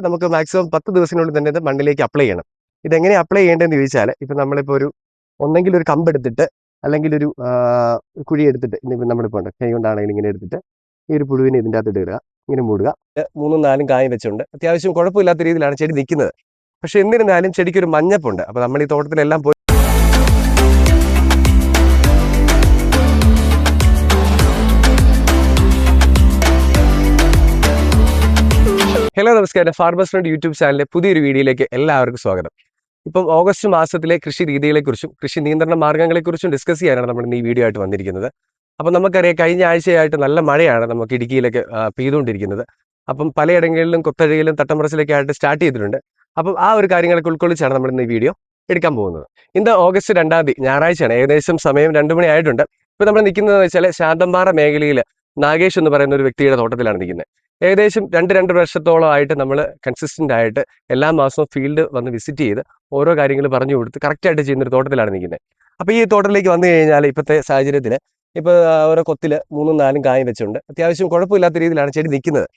നമുക്ക് മാക്സിമം 10 ദിവസത്തിനുള്ളിൽ തന്നെ ഇത് മണ്ണിലേക്ക് അപ്ലൈ ചെയ്യണം. ഇതെങ്ങനെ അപ്ലൈ ചെയ്യേണ്ടതെന്ന് ചോദിച്ചാൽ, ഇപ്പം നമ്മളിപ്പോൾ ഒന്നെങ്കിൽ ഒരു കമ്പെടുത്തിട്ട് അല്ലെങ്കിൽ ഒരു കുഴി എടുത്തിട്ട്, ഇനിയിപ്പോൾ നമ്മളിപ്പോൾ ഉണ്ട് കൈ കൊണ്ടാണെങ്കിലും ഇങ്ങനെ എടുത്തിട്ട് ഈ ഒരു പുഴുവിനെ ഇതിൻ്റെ അകത്ത് ഇടുക, ഇങ്ങനെ മൂടുക. 3ഉം 4ഉം കായും വെച്ചുകൊണ്ട് അത്യാവശ്യം കുഴപ്പമില്ലാത്ത രീതിയിലാണ് ചെടി നിൽക്കുന്നത്. പക്ഷെ എന്നിരുന്നാലും ചെടിക്കൊരു മഞ്ഞപ്പുണ്ട്. അപ്പോൾ നമ്മൾ ഈ തോട്ടത്തിലെല്ലാം പോയി ഹലോ നമസ്കാരം, ഫാർമേഴ്സ് ഫ്രണ്ട് യൂട്യൂബ് ചാനലിലെ പുതിയൊരു വീഡിയോയിലേക്ക് എല്ലാവർക്കും സ്വാഗതം. ഇപ്പം ഓഗസ്റ്റ് മാസത്തിലെ കൃഷി രീതികളെക്കുറിച്ചും കൃഷി നിയന്ത്രണ മാർഗ്ഗങ്ങളെക്കുറിച്ചും ഡിസ്കസ് ചെയ്യാനാണ് നമ്മൾ ഇന്ന് ഈ വീഡിയോ ആയിട്ട് വന്നിരിക്കുന്നത്. അപ്പം നമുക്കറിയാം, കഴിഞ്ഞ ആഴ്ചയായിട്ട് നല്ല മഴയാണ് നമുക്ക് ഇടുക്കിയിലൊക്കെ പെയ്തുകൊണ്ടിരിക്കുന്നത്. അപ്പം പലയിടങ്ങളിലും കൊത്തഴയിലും തട്ടമ്പറസിലൊക്കെ ആയിട്ട് സ്റ്റാർട്ട് ചെയ്തിട്ടുണ്ട്. അപ്പം ആ ഒരു കാര്യങ്ങളൊക്കെ ഉൾക്കൊള്ളിച്ചാണ് നമ്മൾ ഇന്ന് ഈ വീഡിയോ എടുക്കാൻ പോകുന്നത്. ഇന്ന് ഓഗസ്റ്റ് 2-ാം തീയതി ഞായറാഴ്ചയാണ്. ഏകദേശം സമയം 2 മണി ആയിട്ടുണ്ട്. ഇപ്പം നമ്മൾ നിൽക്കുന്നതെന്ന് വെച്ചാൽ ശാന്തമ്പാറ മേഖലയിൽ നാഗേഷ് എന്ന് പറയുന്ന ഒരു വ്യക്തിയുടെ തോട്ടത്തിലാണ് നിൽക്കുന്നത്. ഏകദേശം 2 വർഷത്തോളം ആയിട്ട് നമ്മൾ കൺസിസ്റ്റന്റ് ആയിട്ട് എല്ലാ മാസവും ഫീൽഡ് വന്ന് വിസിറ്റ് ചെയ്ത് ഓരോ കാര്യങ്ങൾ പറഞ്ഞു കൊടുത്ത് കറക്റ്റായിട്ട് ചെയ്യുന്ന ഒരു തോട്ടത്തിലാണ് നിൽക്കുന്നത്. അപ്പോൾ ഈ തോട്ടത്തിലേക്ക് വന്നു കഴിഞ്ഞാൽ ഇപ്പോഴത്തെ സാഹചര്യത്തിൽ ഇപ്പോൾ ഓരോ കൊത്തിൽ 3ഉം 4ഉം കായും വെച്ചുകൊണ്ട് അത്യാവശ്യം കുഴപ്പമില്ലാത്ത രീതിയിലാണ് ചെടി നിൽക്കുന്നത്.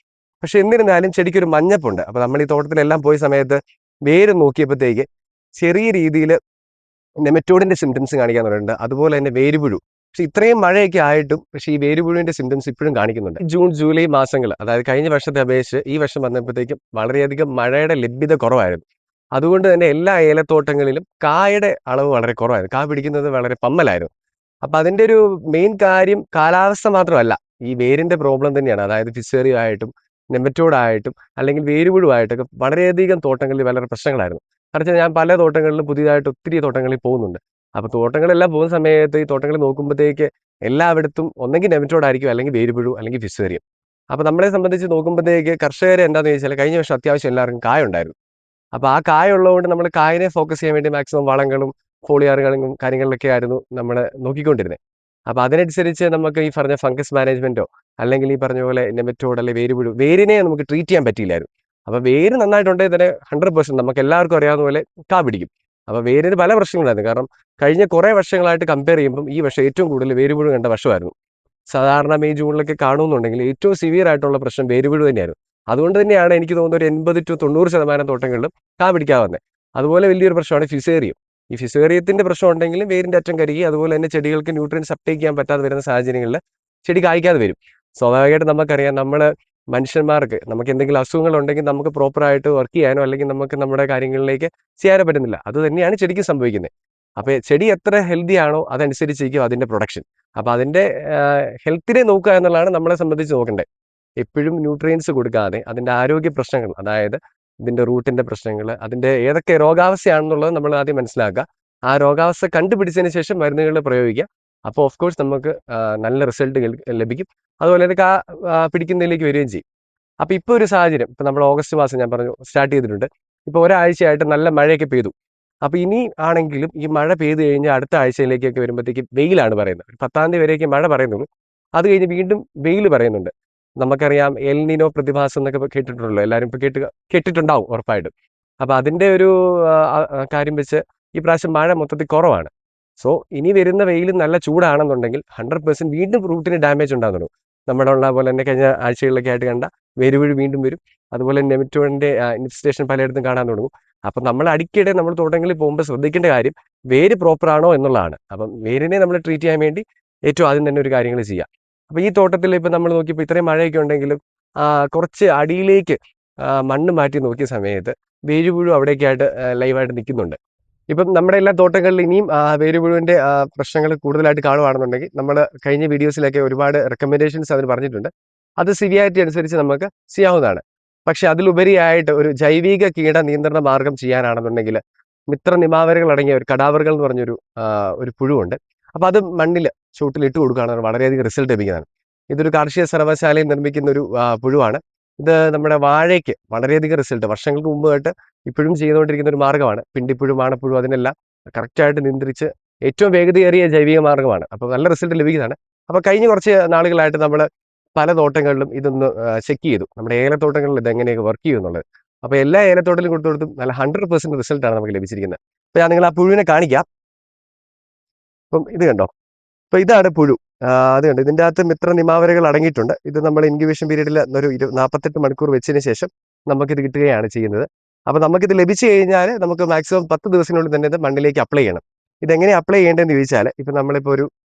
പക്ഷെ എന്നിരുന്നാലും ചെടിക്കൊരു മഞ്ഞപ്പുണ്ട്. അപ്പോൾ നമ്മൾ ഈ തോട്ടത്തിലെല്ലാം പോയ സമയത്ത് വേര് നോക്കിയപ്പോഴത്തേക്ക് ചെറിയ രീതിയിൽ നെമറ്റോഡിന്റെ സിംറ്റംസ് കാണിക്കാൻ തുടങ്ങിയിട്ടുണ്ട്. അതുപോലെ തന്നെ വേരുപുഴു. പക്ഷെ ഇത്രയും മഴയൊക്കെ ആയിട്ടും പക്ഷേ ഈ വേരുപുഴുവിന്റെ സിംറ്റംസ് ഇപ്പോഴും കാണിക്കുന്നുണ്ട്. ജൂൺ ജൂലൈ മാസങ്ങൾ, അതായത് കഴിഞ്ഞ വർഷത്തെ അപേക്ഷിച്ച് ഈ വർഷം വന്നപ്പോഴത്തേക്കും വളരെയധികം മഴയുടെ ലഭ്യത കുറവായിരുന്നു. അതുകൊണ്ട് തന്നെ എല്ലാ ഏലത്തോട്ടങ്ങളിലും കായുടെ അളവ് വളരെ കുറവായിരുന്നു. കാ പിടിക്കുന്നത് വളരെ പമ്മലായിരുന്നു. അപ്പൊ അതിന്റെ ഒരു മെയിൻ കാര്യം കാലാവസ്ഥ മാത്രമല്ല, ഈ വേരിന്റെ പ്രോബ്ലം തന്നെയാണ്. അതായത് ഫിസേറിയ ആയിട്ടും നെമറ്റോഡായിട്ടും അല്ലെങ്കിൽ വേരുപുഴുവായിട്ടൊക്കെ വളരെയധികം തോട്ടങ്ങളിൽ വളരെ പ്രശ്നങ്ങളായിരുന്നു. കാരണം ഞാൻ പല തോട്ടങ്ങളിലും പുതിയതായിട്ട് ഒത്തിരി തോട്ടങ്ങളിൽ പോകുന്നുണ്ട്. അപ്പൊ തോട്ടങ്ങളെല്ലാം പോകുന്ന സമയത്ത് ഈ തോട്ടങ്ങളിൽ നോക്കുമ്പോഴത്തേക്ക് എല്ലായിടത്തും ഒന്നെങ്കിൽ നെമറ്റോഡ് ആയിരിക്കും, അല്ലെങ്കിൽ വേരുപുഴു, അല്ലെങ്കിൽ ഫിസേറിയം. അപ്പൊ നമ്മളെ സംബന്ധിച്ച് നോക്കുമ്പോഴത്തേക്ക് കർഷകരെ എന്താണെന്ന് ചോദിച്ചാൽ, കഴിഞ്ഞ വർഷം അത്യാവശ്യം എല്ലാവർക്കും കായ ഉണ്ടായിരുന്നു. അപ്പൊ ആ കായ ഉള്ളതുകൊണ്ട് നമ്മൾ കായനെ ഫോക്കസ് ചെയ്യാൻ വേണ്ടി മാക്സിമം വളങ്ങളും ഫോളിയാറുകളും കാര്യങ്ങളിലൊക്കെ ആയിരുന്നു നമ്മൾ നോക്കിക്കൊണ്ടിരുന്നത്. അപ്പൊ അതിനനുസരിച്ച് നമുക്ക് ഈ പറഞ്ഞ ഫംഗസ് മാനേജ്മെന്റോ അല്ലെങ്കിൽ ഈ പറഞ്ഞ പോലെ നെമറ്റോഡ് അല്ലെങ്കിൽ വേരുപുഴു, വേരിനെ നമുക്ക് ട്രീറ്റ് ചെയ്യാൻ പറ്റിയില്ലായിരുന്നു. അപ്പൊ വേര് നന്നായിട്ടുണ്ടെങ്കിൽ തന്നെ 100% നമുക്ക് എല്ലാവർക്കും അറിയാവുന്ന പോലെ കാ പിടിക്കും. അപ്പൊ വേരിന് പല പ്രശ്നങ്ങളായിരുന്നു. കാരണം കഴിഞ്ഞ കുറെ വർഷങ്ങളായിട്ട് കമ്പയർ ചെയ്യുമ്പോൾ ഈ വർഷം ഏറ്റവും കൂടുതൽ വേരുപുഴു കണ്ട വർഷമായിരുന്നു. സാധാരണ മെയ് ജൂണിലൊക്കെ കാണുമെന്നുണ്ടെങ്കിൽ ഏറ്റവും സിവിയർ ആയിട്ടുള്ള പ്രശ്നം വേരുപുഴു തന്നെയായിരുന്നു. അതുകൊണ്ട് തന്നെയാണ് എനിക്ക് തോന്നുന്നത് ഒരു 80-90% തോട്ടങ്ങളിലും കാ പിടിക്കാൻ വന്നത്. അതുപോലെ വലിയൊരു പ്രശ്നമാണ് ഫിസേറിയം. ഈ ഫിസേറിയത്തിന്റെ പ്രശ്നം ഉണ്ടെങ്കിലും വേരിന്റെ അറ്റം കരുകി, അതുപോലെ തന്നെ ചെടികൾക്ക് ന്യൂട്രിയൻസ് അപ്ടേക്ക് ചെയ്യാൻ പറ്റാതെ വരുന്ന സാഹചര്യങ്ങളിൽ ചെടി കായ്ക്കാതെ വരും. സ്വാഭാവികമായിട്ട് നമുക്കറിയാം, മനുഷ്യന്മാർക്ക് നമുക്ക് എന്തെങ്കിലും അസുഖങ്ങൾ ഉണ്ടെങ്കിൽ നമുക്ക് പ്രോപ്പറായിട്ട് വർക്ക് ചെയ്യാനോ അല്ലെങ്കിൽ നമുക്ക് നമ്മുടെ കാര്യങ്ങളിലേക്ക് ചെയ്യാനോ പറ്റുന്നില്ല. അത് തന്നെയാണ് ചെടിക്ക് സംഭവിക്കുന്നത്. അപ്പൊ ചെടി എത്ര ഹെൽത്തി ആണോ അതനുസരിച്ചിരിക്കും അതിന്റെ പ്രൊഡക്ഷൻ. അപ്പൊ അതിന്റെ ഹെൽത്തിനെ നോക്കുക എന്നുള്ളതാണ് നമ്മളെ സംബന്ധിച്ച് നോക്കേണ്ടത്. എപ്പോഴും ന്യൂട്രിയൻസ് കൊടുക്കാതെ അതിന്റെ ആരോഗ്യ പ്രശ്നങ്ങൾ, അതായത് ഇതിന്റെ റൂട്ടിന്റെ പ്രശ്നങ്ങൾ, അതിന്റെ ഏതൊക്കെ രോഗാവസ്ഥയാണെന്നുള്ളത് നമ്മൾ ആദ്യം മനസ്സിലാക്കുക. ആ രോഗാവസ്ഥ കണ്ടുപിടിച്ചതിന് ശേഷം മരുന്നുകൾ പ്രയോഗിക്കുക. അപ്പോൾ ഓഫ് കോഴ്സ് നമുക്ക് നല്ല റിസൾട്ട് ലഭിക്കും. അതുപോലെ തന്നെ പിടിക്കുന്നതിലേക്ക് വരികയും ചെയ്യും. അപ്പൊ ഇപ്പൊ ഒരു സാഹചര്യം, ഇപ്പൊ നമ്മൾ ഓഗസ്റ്റ് മാസം ഞാൻ പറഞ്ഞു സ്റ്റാർട്ട് ചെയ്തിട്ടുണ്ട്. ഇപ്പൊ ഒരാഴ്ചയായിട്ട് നല്ല മഴയൊക്കെ പെയ്തു. അപ്പൊ ഇനി ആണെങ്കിലും ഈ മഴ പെയ്തു കഴിഞ്ഞാൽ അടുത്ത ആഴ്ചയിലേക്കൊക്കെ വരുമ്പോഴത്തേക്കും വെയിലാണ് പറയുന്നത്. 10-ാം തീയതി വരെയൊക്കെ മഴ പറയുന്നുള്ളൂ. അത് കഴിഞ്ഞ് വീണ്ടും വെയിൽ പറയുന്നുണ്ട്. നമുക്കറിയാം എൽ നിനോ പ്രതിഭാസം എന്നൊക്കെ കേട്ടിട്ടുണ്ടല്ലോ, എല്ലാവരും ഇപ്പൊ കേട്ടിട്ടുണ്ടാവും ഉറപ്പായിട്ടും. അപ്പൊ അതിന്റെ ഒരു കാര്യം വെച്ച് ഈ പ്രാവശ്യം മഴ മൊത്തത്തിൽ കുറവാണ്. സോ ഇനി വരുന്ന വെയിൽ നല്ല ചൂടാണെന്നുണ്ടെങ്കിൽ 100% വീണ്ടും റൂട്ടിന് ഡാമേജ് ഉണ്ടാകുന്നു. നമ്മുടെ ഉള്ള പോലെ തന്നെ കഴിഞ്ഞ ആഴ്ചകളിലൊക്കെ ആയിട്ട് കണ്ട വേരുപുഴു വീണ്ടും വരും. അതുപോലെ നെമറ്റോഡിന്റെ ഇൻഫെസ്റ്റേഷൻ പലയിടത്തും കാണാൻ തുടങ്ങും. അപ്പം നമ്മൾ അടിക്കടെ നമ്മൾ തോട്ടങ്ങളിൽ പോകുമ്പോൾ ശ്രദ്ധിക്കേണ്ട കാര്യം വേര് പ്രോപ്പർ ആണോ എന്നുള്ളതാണ്. അപ്പം വേരിനെ നമ്മൾ ട്രീറ്റ് ചെയ്യാൻ വേണ്ടി ഏറ്റവും ആദ്യം തന്നെ ഒരു കാര്യങ്ങൾ ചെയ്യാം. അപ്പൊ ഈ തോട്ടത്തിൽ ഇപ്പൊ നമ്മൾ നോക്കിയപ്പോൾ ഇത്രയും മഴയൊക്കെ ഉണ്ടെങ്കിലും കുറച്ച് അടിയിലേക്ക് മണ്ണ് മാറ്റി നോക്കിയ സമയത്ത് വേരുപുഴു അവിടേക്ക് ആയിട്ട് ലൈവായിട്ട് നിൽക്കുന്നുണ്ട്. ഇപ്പം നമ്മുടെ എല്ലാ തോട്ടങ്ങളിലും ഇനിയും വേരുപുഴുവിന്റെ പ്രശ്നങ്ങൾ കൂടുതലായിട്ട് കാണുകയാണെന്നുണ്ടെങ്കിൽ നമ്മൾ കഴിഞ്ഞ വീഡിയോസിലൊക്കെ ഒരുപാട് റെക്കമെൻഡേഷൻസ് അതിന് പറഞ്ഞിട്ടുണ്ട്. അത് സിവിയാരിറ്റി അനുസരിച്ച് നമുക്ക് ചെയ്യാവുന്നതാണ്. പക്ഷെ അതിലുപരിയായിട്ട് ഒരു ജൈവിക കീട നിയന്ത്രണ മാർഗം ചെയ്യാനാണെന്നുണ്ടെങ്കിൽ മിത്ര നിമാവരകൾ അടങ്ങിയ ഒരു കടാവറുകൾ എന്ന് പറഞ്ഞൊരു ഒരു പുഴുവുണ്ട്. അപ്പൊ അത് മണ്ണിൽ ചൂട്ടിൽ ഇട്ട് കൊടുക്കുകയാണെങ്കിൽ വളരെയധികം റിസൾട്ട് ലഭിക്കുന്നതാണ്. ഇതൊരു കാർഷിക സർവ്വശാലയിൽ നിർമ്മിക്കുന്ന ഒരു പുഴുവാണ്. ഇത് നമ്മുടെ വാഴയ്ക്ക് വളരെയധികം റിസൾട്ട് വർഷങ്ങൾക്ക് മുമ്പ് തൊട്ട് ഇപ്പോഴും ചെയ്തുകൊണ്ടിരിക്കുന്ന ഒരു മാർഗ്ഗമാണ്. പിണ്ടിപ്പുഴു, മാണപ്പുഴു അതിനെല്ലാം കറക്റ്റായിട്ട് നിയന്ത്രിച്ച് ഏറ്റവും വേഗതയേറിയ ജൈവിക മാർഗ്ഗമാണ്. അപ്പോൾ നല്ല റിസൾട്ട് ലഭിക്കുന്നതാണ്. അപ്പോൾ കഴിഞ്ഞ കുറച്ച് നാളുകളായിട്ട് നമ്മൾ പല തോട്ടങ്ങളിലും ഇതൊന്ന് ചെക്ക് ചെയ്തു, നമ്മുടെ ഏലത്തോട്ടങ്ങളിൽ ഇത് എങ്ങനെയൊക്കെ വർക്ക് ചെയ്യും എന്നുള്ളത്. അപ്പോൾ എല്ലാ ഏലത്തോട്ടത്തിലും കൊടുത്തും നല്ല 100% റിസൾട്ടാണ് നമുക്ക് ലഭിച്ചിരിക്കുന്നത്. അപ്പോൾ ഞാൻ നിങ്ങൾ ആ പുഴുവിനെ കാണിക്കാം. അപ്പം ഇത് കണ്ടോ, അപ്പൊ ഇതാണ് പുഴു. അത് കണ്ടോ, ഇതിന്റെ അകത്ത് മിത്ര നിമാവരകൾ അടങ്ങിയിട്ടുണ്ട്. ഇത് നമ്മൾ ഇൻക്യുബേഷൻ പീരീഡിൽ ഒരു 48 മണിക്കൂർ വെച്ചതിന് ശേഷം നമുക്കിത് കിട്ടുകയാണ് ചെയ്യുന്നത്. അപ്പോൾ നമുക്കിത് ലഭിച്ചു കഴിഞ്ഞാൽ നമുക്ക് മാക്സിമം 10 ദിവസത്തിനുള്ളിൽ തന്നെ ഇത് മണ്ണിലേക്ക് അപ്ലൈ ചെയ്യണം. ഇതെങ്ങനെ അപ്ലൈ ചെയ്യേണ്ടതെന്ന് ചോദിച്ചാൽ ഇപ്പം നമ്മളിപ്പോൾ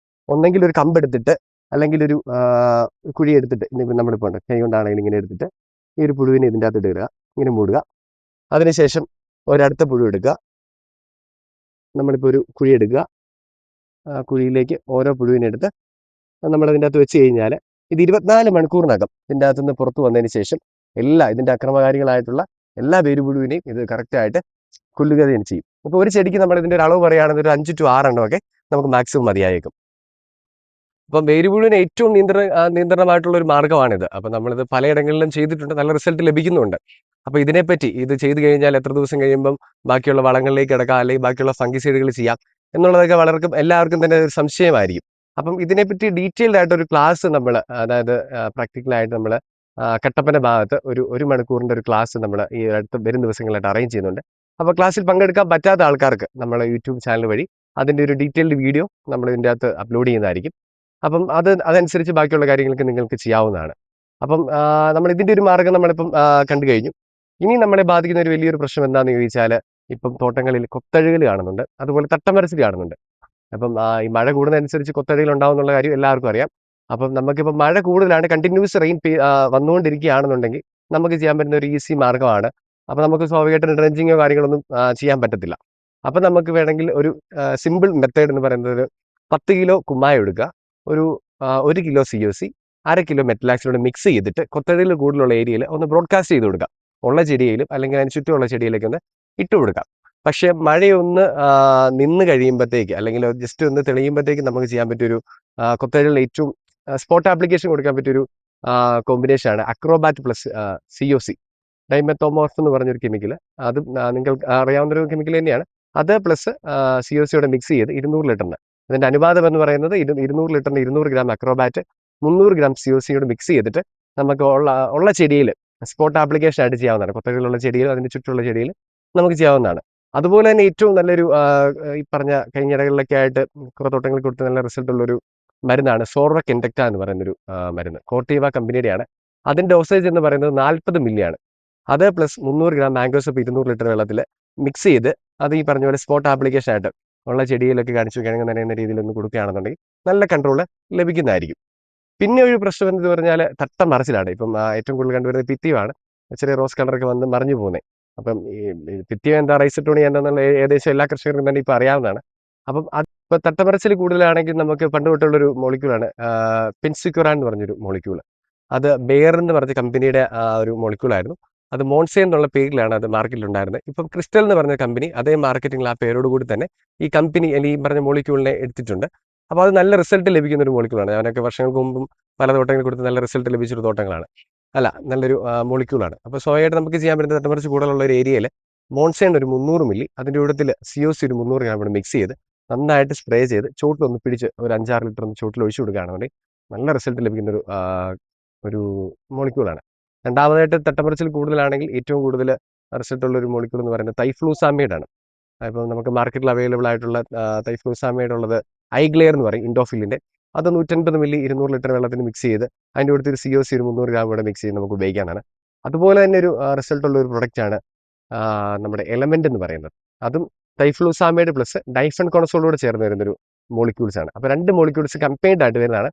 ഒന്നെങ്കിൽ ഒരു കമ്പെടുത്തിട്ട് അല്ലെങ്കിൽ ഒരു കുഴി എടുത്തിട്ട് ഇനിയിപ്പോൾ നമ്മളിപ്പോൾ കൈ കൊണ്ടാണെങ്കിലും ഇങ്ങനെ എടുത്തിട്ട് ഈ ഒരു പുഴുവിനെ ഇതിൻ്റെ അകത്ത് ഇടുക, ഇങ്ങനെ മൂടുക. അതിനുശേഷം ഒരടുത്ത പുഴു എടുക്കുക. നമ്മളിപ്പോൾ ഒരു കുഴി എടുക്കുക, ആ കുഴിയിലേക്ക് ഓരോ പുഴുവിനെ എടുത്ത് നമ്മളതിൻ്റെ അകത്ത് വെച്ച് കഴിഞ്ഞാൽ ഇത് 24 മണിക്കൂറിനകം ഇതിൻ്റെ അകത്തുനിന്ന് പുറത്ത് വന്നതിന് ശേഷം ഇതിൻ്റെ അക്രമകാരികളായിട്ടുള്ള എല്ലാ വേരുപുഴുവിനെയും ഇത് കറക്റ്റായിട്ട് കൊല്ലുകയും ചെയ്യും. അപ്പോൾ ഒരു ചെടിക്ക് നമ്മൾ ഇതിൻ്റെ ഒരു അളവ് പറയുകയാണെങ്കിൽ ഒരു 5 to 6 എണ്ണമൊക്കെ നമുക്ക് മാക്സിമം മതിയായേക്കും. അപ്പം വേരുപുഴുവിന് ഏറ്റവും നിയന്ത്രണമായിട്ടുള്ള ഒരു മാർഗ്ഗമാണിത്. അപ്പം നമ്മളിത് പലയിടങ്ങളിലും ചെയ്തിട്ടുണ്ട്, നല്ല റിസൾട്ട് ലഭിക്കുന്നുണ്ട്. അപ്പോൾ ഇതിനെപ്പറ്റി ഇത് ചെയ്ത് കഴിഞ്ഞാൽ എത്ര ദിവസം കഴിയുമ്പം ബാക്കിയുള്ള വളങ്ങളിലേക്ക് കിടക്കാം, അല്ലെങ്കിൽ ബാക്കിയുള്ള ഫംഗിസൈഡുകൾ ചെയ്യാം എന്നുള്ളതൊക്കെ എല്ലാവർക്കും തന്നെ ഒരു സംശയമായിരിക്കും. അപ്പം ഇതിനെപ്പറ്റി ഡീറ്റെയിൽഡ് ആയിട്ടൊരു ക്ലാസ് നമ്മൾ, അതായത് പ്രാക്ടിക്കലായിട്ട് നമ്മൾ കട്ടപ്പന ഭാഗത്ത് ഒരു മണിക്കൂറിൻ്റെ ഒരു ക്ലാസ് നമ്മൾ ഈ വരും ദിവസങ്ങളായിട്ട് അറേഞ്ച് ചെയ്യുന്നുണ്ട്. അപ്പോൾ ക്ലാസ്സിൽ പങ്കെടുക്കാൻ പറ്റാത്ത ആൾക്കാർക്ക് നമ്മൾ യൂട്യൂബ് ചാനൽ വഴി അതിൻ്റെ ഒരു ഡീറ്റെയിൽഡ് വീഡിയോ നമ്മൾ ഇതിൻ്റെ അകത്ത് അപ്ലോഡ് ചെയ്യുന്നതായിരിക്കും. അപ്പം അതനുസരിച്ച് ബാക്കിയുള്ള കാര്യങ്ങൾക്ക് നിങ്ങൾക്ക് ചെയ്യാവുന്നതാണ്. അപ്പം നമ്മൾ ഇതിൻ്റെ ഒരു മാർഗ്ഗം നമ്മളിപ്പം കണ്ടു കഴിഞ്ഞു. ഇനി നമ്മളെ ബാധിക്കുന്ന ഒരു വലിയൊരു പ്രശ്നം എന്താണെന്ന് ചോദിച്ചാൽ ഇപ്പം തോട്ടങ്ങളിൽ കൊത്തഴുകൽ കാണുന്നുണ്ട്, അതുപോലെ തട്ടമരച്ചിൽ കാണുന്നുണ്ട്. അപ്പം ഈ മഴ കൂടുന്നതനുസരിച്ച് കൊത്തഴുകൽ ഉണ്ടാവും എന്നുള്ള കാര്യം എല്ലാവർക്കും അറിയാം. അപ്പം നമുക്കിപ്പോൾ മഴ കൂടുതലാണ്, കണ്ടിന്യൂസ് റെയിൻ വന്നുകൊണ്ടിരിക്കുകയാണെന്നുണ്ടെങ്കിൽ നമുക്ക് ചെയ്യാൻ പറ്റുന്ന ഒരു ഈസി മാർഗ്ഗമാണ്. അപ്പോൾ നമുക്ക് സ്വാഭാവികമായിട്ടും ഡ്രെഞ്ചിങ്ങോ കാര്യങ്ങളൊന്നും ചെയ്യാൻ പറ്റത്തില്ല. അപ്പം നമുക്ക് വേണമെങ്കിൽ ഒരു സിമ്പിൾ മെത്തേഡ് എന്ന് പറയുന്നത് 10 കിലോ കുമ്മായം എടുക്കുക, ഒരു 1 കിലോ COC, 1/2 കിലോ മെറ്റലാക്സിനോട് മിക്സ് ചെയ്തിട്ട് കൊത്തഴുകൽ കൂടുതലുള്ള ഏരിയയിൽ ഒന്ന് ബ്രോഡ്കാസ്റ്റ് ചെയ്ത് കൊടുക്കുക. ഉള്ള ചെടിയിലും അല്ലെങ്കിൽ അതിന് ചുറ്റുമുള്ള ചെടിയിലേക്ക് ഒന്ന് ഇട്ട് കൊടുക്കാം. പക്ഷേ മഴയൊന്ന് നിന്ന് കഴിയുമ്പോഴത്തേക്ക് അല്ലെങ്കിൽ ജസ്റ്റ് ഒന്ന് തെളിയുമ്പോഴത്തേക്ക് നമുക്ക് ചെയ്യാൻ പറ്റിയൊരു കൊത്തഴുകലിന് ഏറ്റവും സ്പോട്ട് ആപ്ലിക്കേഷൻ കൊടുക്കാൻ പറ്റിയൊരു കോമ്പിനേഷനാണ് അക്രോബാറ്റ് പ്ലസ് COC, ഡൈമെത്തോമോർഫ് എന്ന് പറഞ്ഞൊരു കെമിക്കൽ. അത് നിങ്ങൾക്ക് അറിയാവുന്നൊരു കെമിക്കൽ തന്നെയാണ്. അത് പ്ലസ് COCയോടെ മിക്സ് ചെയ്ത് 200 ലിറ്ററിന്, അതിൻ്റെ അനുപാതം എന്ന് പറയുന്നത് 200 ലിറ്ററിന് 200 ഗ്രാം അക്രോബാറ്റ് 300 ഗ്രാം COCയോട് മിക്സ് ചെയ്തിട്ട് നമുക്ക് ഉള്ള ചെടിയിൽ സ്പോട്ട് ആപ്ലിക്കേഷൻ ആയിട്ട് ചെയ്യാവുന്നതാണ്. കൊത്തകളുള്ള ചെടിയിൽ അതിൻ്റെ ചുറ്റുമുള്ള ചെടിയിൽ നമുക്ക് ചെയ്യാവുന്നതാണ്. അതുപോലെ തന്നെ ഏറ്റവും നല്ലൊരു ഈ പറഞ്ഞ കഴിഞ്ഞിടകളിലൊക്കെ ആയിട്ട് കുറേ തോട്ടങ്ങളിൽ കൊടുത്ത് നല്ല റിസൾട്ട് ഉള്ളൊരു മരുന്നാണ് സോർവക് ഇൻഡക്റ്റ എന്ന് പറയുന്നൊരു മരുന്ന്. കോർട്ടീവ കമ്പനിയുടെയാണ്. അതിൻ്റെ ഡോസേജ് എന്ന് പറയുന്നത് 40 മില്ലിയാണ്. അത് plus 300 gram mango soap 200 litre വെള്ളത്തിൽ മിക്സ് ചെയ്ത് അത് ഈ പറഞ്ഞ പോലെ സ്പോട്ട് ആപ്ലിക്കേഷൻ ആയിട്ട് ഉള്ള ചെടിയിലൊക്കെ കാണിച്ചു കിഴങ്ങ് നനയുന്ന രീതിയിൽ ഒന്ന് കൊടുക്കുകയാണെന്നുണ്ടെങ്കിൽ നല്ല കൺട്രോൾ ലഭിക്കുന്നതായിരിക്കും. പിന്നെ ഒരു പ്രശ്നം എന്ന് പറഞ്ഞാൽ തട്ടമറിച്ചിലാണ്. ഇപ്പം ഏറ്റവും കൂടുതൽ കണ്ടുവരുന്നത് പിത്തിയമാണ്. ചെറിയ റോസ് കളറൊക്കെ വന്ന് മറിഞ്ഞു പോകുന്നത്. അപ്പം ഈ പിത്തിയം എന്താ, റൈസറ്റോണിയ എന്താണെന്നുള്ള ഏകദേശം എല്ലാ കർഷകർക്കും തന്നെ ഇപ്പോൾ അറിയാവുന്നതാണ്. അപ്പം ഇപ്പോൾ തട്ടമറിച്ചിൽ കൂടുതലാണെങ്കിൽ നമുക്ക് പണ്ട് തൊട്ടുള്ളൊരു മോളിക്യൂളാണ് പെൻസിക്യുറാൻ എന്ന് പറഞ്ഞൊരു മോളിക്യൂൾ. അത് ബെയർ എന്ന് പറഞ്ഞ കമ്പനിയുടെ ഒരു മോളിക്യൂളായിരുന്നു. അത് മോൺസേ എന്നുള്ള പേരിലാണ് അത് മാർക്കറ്റിലുണ്ടായിരുന്നത്. ഇപ്പം ക്രിസ്റ്റൽ എന്ന് പറഞ്ഞ കമ്പനി അതേ മാർക്കറ്റിംഗിൽ ആ പേരോട് കൂടി തന്നെ ഈ കമ്പനി ഈ പറഞ്ഞ മോളിക്യൂളിനെ എടുത്തിട്ടുണ്ട്. അപ്പോൾ അത് നല്ല റിസൾട്ട് ലഭിക്കുന്ന ഒരു മോളിക്യൂളാണ്. ഞാനൊക്കെ വർഷങ്ങൾക്ക് മുമ്പും പല തോട്ടങ്ങളിൽ കൊടുത്ത് നല്ല റിസൾട്ട് ലഭിച്ചൊരു തോട്ടങ്ങളാണ്. നല്ലൊരു മോളിക്യൂളാണ്. അപ്പോൾ സ്വയമായിട്ട് നമുക്ക് ചെയ്യാൻ പറ്റുന്ന തട്ടമറിച്ച് കൂടുതലുള്ള ഒരു ഏരിയയിൽ മോൺസേൺ ഒരു 300 മില്ലി, അതിൻ്റെ കൂട്ടത്തിൽ COC ഒരു 300 ഗ്രാം കൂടെ മിക്സ് ചെയ്ത് നന്നായിട്ട് സ്പ്രേ ചെയ്ത് ചോട്ടിലൊന്ന് പിടിച്ച് ഒരു 5-6 ലിറ്റർ ഒന്ന് ചോട്ടിൽ ഒഴിച്ചു കൊടുക്കുകയാണെന്നുണ്ടെങ്കിൽ നല്ല റിസൾട്ട് ലഭിക്കുന്ന ഒരു മോളിക്യൂളാണ്. രണ്ടാമതായിട്ട് തട്ടമറിച്ചിൽ കൂടുതലാണെങ്കിൽ ഏറ്റവും കൂടുതൽ റിസൾട്ട് ഉള്ള ഒരു മോളിക്യൂൾ എന്ന് പറയുന്നത് തൈഫ്ലൂസാമൈഡ് ആണ്. ഇപ്പോൾ നമുക്ക് മാർക്കറ്റിൽ അവൈലബിൾ ആയിട്ടുള്ള തൈഫ്ലൂസാമൈഡ് ഉള്ളത് ഐഗ്ലെയർ എന്ന് പറയും, ഇൻഡോഫിലിൻ്റെ. അത് 150 മില്ലി 200 ലിറ്റർ വെള്ളത്തിൽ മിക്സ് ചെയ്ത് അതിൻ്റെ കൂട്ടത്തിൽ COC ഒരു 300 ഗ്രാം കൂടെ മിക്സ് ചെയ്ത് നമുക്ക് ഉപയോഗിക്കാനാണ്. അതുപോലെ തന്നെ ഒരു റിസൾട്ട് ഉള്ള ഒരു പ്രൊഡക്റ്റാണ് നമ്മുടെ എലമെന്റ് എന്ന് പറയുന്നത്. അതും തൈഫ്ലൂസാമൈഡ് പ്ലസ് ഡൈഫൻ കോണസോളോട് ചേർന്ന് വരുന്നൊരു മോളിക്യൂൾസ് ആണ്. അപ്പോൾ 2 മോളിക്യൂൾസ് കമ്പൈൻഡ് ആയിട്ട് വരുന്നതാണ്.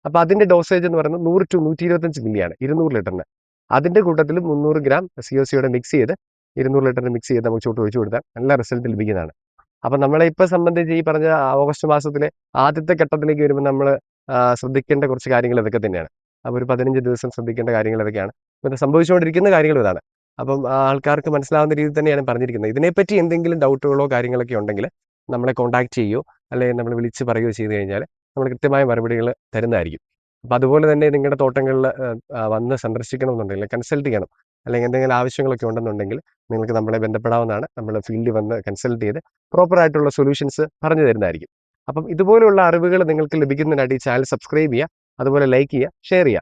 അപ്പോൾ അതിൻ്റെ ഡോസേജ് എന്ന് പറയുന്നത് 100 to 125 മില്ലിയാണ് 200 ലിറ്ററിന്. അതിൻ്റെ കൂട്ടത്തിൽ 300 ഗ്രാം COCയോടെ മിക്സ് ചെയ്ത് 200 ലിറ്ററിന് മിക്സ് ചെയ്ത് നമുക്ക് ചോട്ട് ഒഴിച്ചു കൊടുത്താൽ നല്ല റിസൾട്ട് ലഭിക്കുന്നതാണ്. അപ്പം നമ്മളെ ഇപ്പോൾ സംബന്ധിച്ച് ഈ പറഞ്ഞ ഓഗസ്റ്റ് മാസത്തിലെ ആദ്യത്തെ ഘട്ടത്തിലേക്ക് വരുമ്പോൾ നമ്മൾ ശ്രദ്ധിക്കേണ്ട കുറച്ച് കാര്യങ്ങൾ ഇതൊക്കെ തന്നെയാണ്. അപ്പോൾ ഒരു 15 ദിവസം ശ്രദ്ധിക്കേണ്ട കാര്യങ്ങൾ ഇതൊക്കെയാണ്. ഇത് സംഭവിച്ചുകൊണ്ടിരിക്കുന്ന കാര്യങ്ങളും ഇതാണ്. അപ്പം ആൾക്കാർക്ക് മനസ്സിലാവുന്ന രീതിയിൽ തന്നെയാണ് പറഞ്ഞിരിക്കുന്നത്. ഇതിനെപ്പറ്റി എന്തെങ്കിലും ഡൗട്ടുകളോ കാര്യങ്ങളൊക്കെ ഉണ്ടെങ്കിൽ നമ്മളെ കോൺടാക്ട് ചെയ്യുകയോ അല്ലെങ്കിൽ നമ്മൾ വിളിച്ച് പറയുകയോ ചെയ്ത് കഴിഞ്ഞാൽ നമ്മൾ കൃത്യമായ മറുപടികൾ തരുന്നതായിരിക്കും. അപ്പോൾ അതുപോലെ തന്നെ നിങ്ങളുടെ തോട്ടങ്ങളിൽ വന്ന് സന്ദർശിക്കണമെന്നുണ്ടെങ്കിൽ കൺസൾട്ട് ചെയ്യണം, അല്ലെങ്കിൽ എന്തെങ്കിലും ആവശ്യങ്ങളൊക്കെ ഉണ്ടെന്നുണ്ടെങ്കിൽ നിങ്ങൾക്ക് നമ്മളെ ബന്ധപ്പെടാവുന്നതാണ്. നമ്മൾ ഫീൽഡിൽ വന്ന് കൺസൾട്ട് ചെയ്ത് പ്രോപ്പറായിട്ടുള്ള സൊല്യൂഷൻസ് പറഞ്ഞു തരുന്നതായിരിക്കും. അപ്പം ഇതുപോലുള്ള അറിവുകൾ നിങ്ങൾക്ക് ലഭിക്കുന്നതിനായിട്ട് ഈ ചാനൽ സബ്സ്ക്രൈബ് ചെയ്യുക, അതുപോലെ ലൈക്ക് ചെയ്യുക, ഷെയർ ചെയ്യുക.